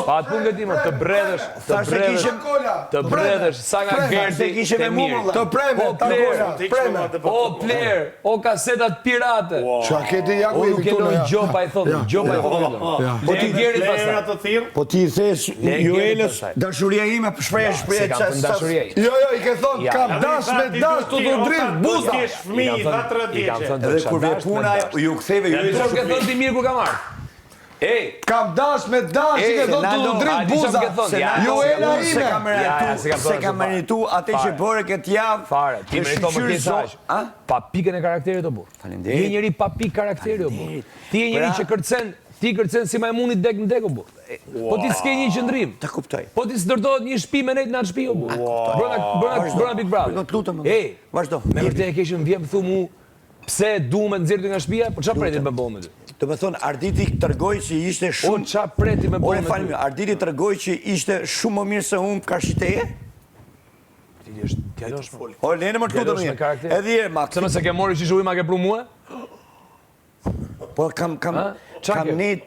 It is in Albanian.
Pa atë punë ti më, të bredhësh, sa nga Gerti të mirë. Të preme, O Pler, o kasetat pirate. Qa keti jaku O nuk e loj gjopa i thotë, gjopa i thotë. Po ti Gerti pastaj. Po ti i thes Juelës, dashuria ime shpreje. Se kam të dashuria. Jo, i ke thonë, kam dash me dash të dritë buza. Edhe kur vje puna, ju ktheve ju Po ke thonë ti mirë ku ka marrë. Ej, kam dash me dash, i ke thonë të dritë buza. Juela ime. Se kam merituar atë që bëre këtë javë. Fare, ti meriton më keq sa aq. Pa pikën e karakterit o burr. Faleminderit. Je njëri pa pikë karakteri o burr. Ti je njëri që kërcen, ti kërcen si majmuni dek në dek o burr. Po ti s'ke një qëndrim. Ta kuptoj. Po ti s'ndërtohet një shtëpi me nejt në atë shtëpi o burr. Brona Big Brother. Do të lutem. Ej, vazhdo. Me vërtet e keq më vjen thu mu pse du me nxjerrti nga shtëpia, po çfarë pretit me bëu me ty? Do të thonë Arditi tregoi që ishte shumë. O çfarë preti me bëu me ty? Ore Arditi tregoi që ishte shumë më mirë se unë karshiteje. Ti është djalosh më. O lene më të lutem. Edhe herë ma. Se nëse ke mori shishuj ma ke pru mua? Po kam net